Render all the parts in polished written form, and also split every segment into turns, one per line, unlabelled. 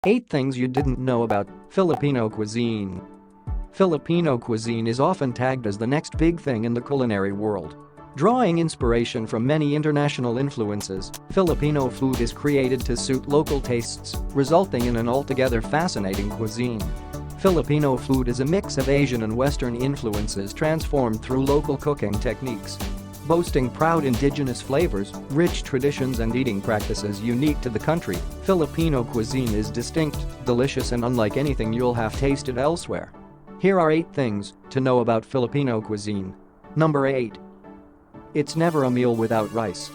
8 Things You Didn't Know About Filipino Cuisine. Filipino cuisine is often tagged as the next big thing in the culinary world. Drawing inspiration from many international influences, Filipino food is created to suit local tastes, resulting in an altogether fascinating cuisine. Filipino food is a mix of Asian and Western influences transformed through local cooking techniques. Boasting proud indigenous flavors, rich traditions and eating practices unique to the country, Filipino cuisine is distinct, delicious and unlike anything you'll have tasted elsewhere. Here are 8 things to know about Filipino cuisine. Number 8. It's never a meal without rice.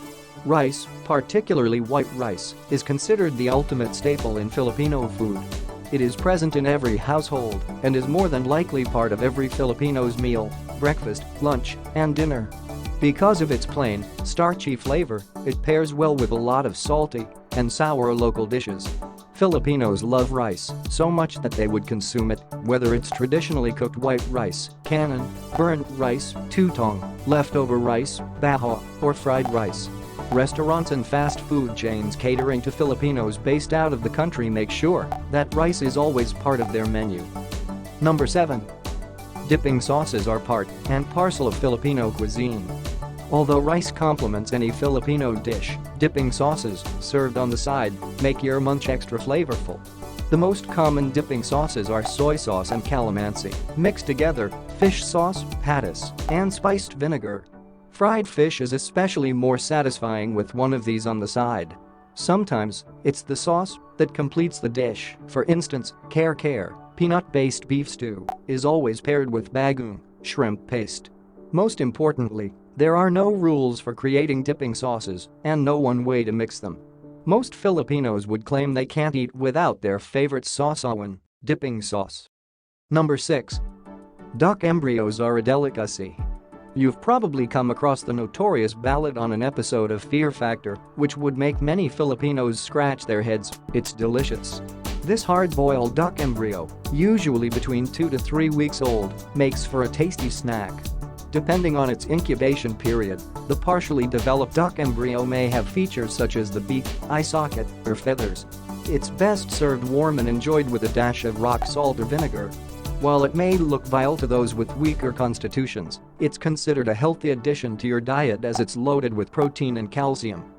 Rice, particularly white rice, is considered the ultimate staple in Filipino food. It is present in every household and is more than likely part of every Filipino's meal, breakfast, lunch, and dinner. Because of its plain, starchy flavor, it pairs well with a lot of salty and sour local dishes. Filipinos love rice so much that they would consume it, whether it's traditionally cooked white rice, kanin, burnt rice, tutong, leftover rice, baho, or fried rice. Restaurants and fast food chains catering to Filipinos based out of the country make sure that rice is always part of their menu. Number 7. Dipping sauces are part and parcel of Filipino cuisine. Although rice complements any Filipino dish, dipping sauces, served on the side, make your munch extra flavorful. The most common dipping sauces are soy sauce and calamansi, mixed together, fish sauce, patis, and spiced vinegar. Fried fish is especially more satisfying with one of these on the side. Sometimes, it's the sauce that completes the dish. For instance, kare, peanut-based beef stew, is always paired with bagoong, shrimp paste. Most importantly, there are no rules for creating dipping sauces and no one way to mix them. Most Filipinos would claim they can't eat without their favorite sausawan, dipping sauce. Number 6. Duck embryos are a delicacy. You've probably come across the notorious ballad on an episode of Fear Factor, which would make many Filipinos scratch their heads. It's delicious. This hard-boiled duck embryo, usually between 2 to 3 weeks old, makes for a tasty snack. Depending on its incubation period, the partially developed duck embryo may have features such as the beak, eye socket, or feathers. It's best served warm and enjoyed with a dash of rock salt or vinegar. While it may look vile to those with weaker constitutions, it's considered a healthy addition to your diet as it's loaded with protein and calcium.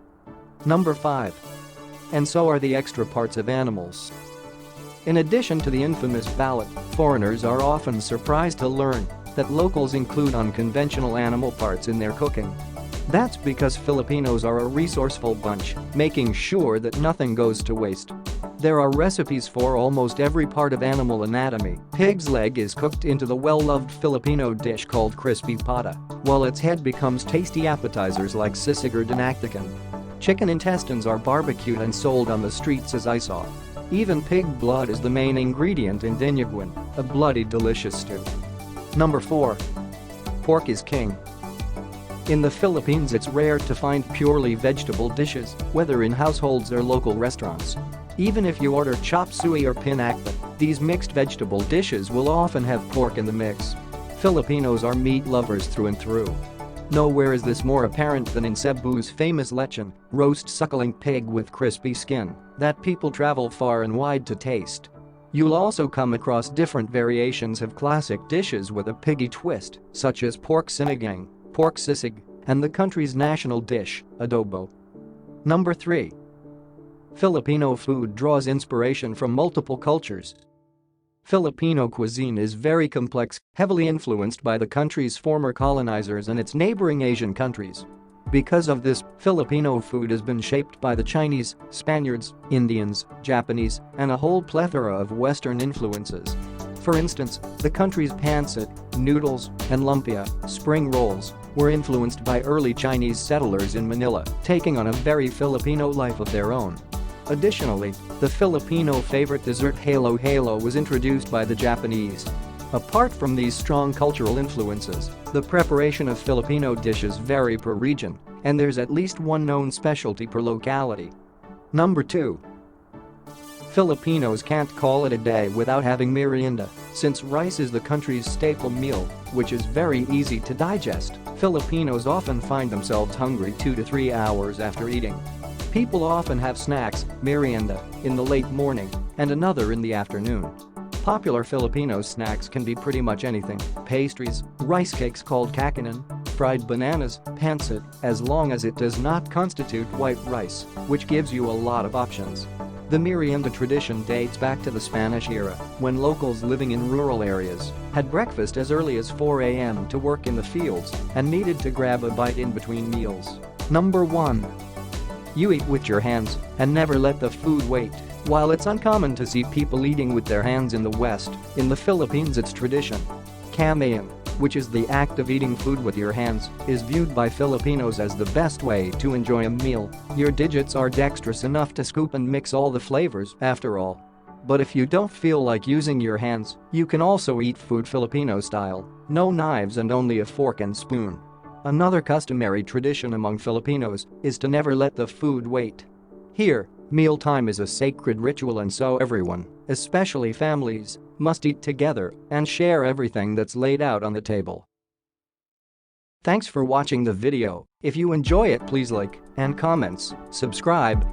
Number 5. And so are the extra parts of animals. In addition to the infamous ballad, foreigners are often surprised to learn that locals include unconventional animal parts in their cooking. That's because Filipinos are a resourceful bunch, making sure that nothing goes to waste. There are recipes for almost every part of animal anatomy. Pig's leg is cooked into the well-loved Filipino dish called crispy pata, while its head becomes tasty appetizers like sisig or dinakdakan. Chicken intestines are barbecued and sold on the streets as isaw. Even pig blood is the main ingredient in dinuguan, a bloody delicious stew. Number 4. Pork is king. In the Philippines, it's rare to find purely vegetable dishes, whether in households or local restaurants. Even if you order chop suey or pinakbet, these mixed vegetable dishes will often have pork in the mix. Filipinos are meat lovers through and through. Nowhere is this more apparent than in Cebu's famous lechon, roast suckling pig with crispy skin, that people travel far and wide to taste. You'll also come across different variations of classic dishes with a piggy twist, such as pork sinigang, pork sisig, and the country's national dish, adobo. Number 3. Filipino food draws inspiration from multiple cultures. Filipino cuisine is very complex, heavily influenced by the country's former colonizers and its neighboring Asian countries. Because of this, Filipino food has been shaped by the Chinese, Spaniards, Indians, Japanese, and a whole plethora of Western influences. For instance, the country's pancit, noodles, and lumpia, spring rolls, were influenced by early Chinese settlers in Manila, taking on a very Filipino life of their own. Additionally, the Filipino favorite dessert halo was introduced by the Japanese. Apart from these strong cultural influences, the preparation of Filipino dishes vary per region, and there's at least one known specialty per locality. Number 2. Filipinos can't call it a day without having merienda, since rice is the country's staple meal, which is very easy to digest. Filipinos often find themselves hungry 2 to 3 hours after eating. People often have snacks, merienda, in the late morning, and another in the afternoon. Popular Filipino snacks can be pretty much anything: pastries, rice cakes called kakanin, fried bananas, pancit, as long as it does not constitute white rice, which gives you a lot of options. The merienda tradition dates back to the Spanish era, when locals living in rural areas had breakfast as early as 4 a.m. to work in the fields and needed to grab a bite in between meals. Number 1. You eat with your hands and never let the food wait. While it's uncommon to see people eating with their hands in the West, in the Philippines it's tradition. Kamain, which is the act of eating food with your hands, is viewed by Filipinos as the best way to enjoy a meal. Your digits are dexterous enough to scoop and mix all the flavors, after all. But if you don't feel like using your hands, you can also eat food Filipino style: no knives and only a fork and spoon. Another customary tradition among Filipinos is to never let the food wait. Here, mealtime is a sacred ritual, and so everyone, especially families, must eat together and share everything that's laid out on the table. Thanks for watching the video. If you enjoy it, please like and comments, subscribe.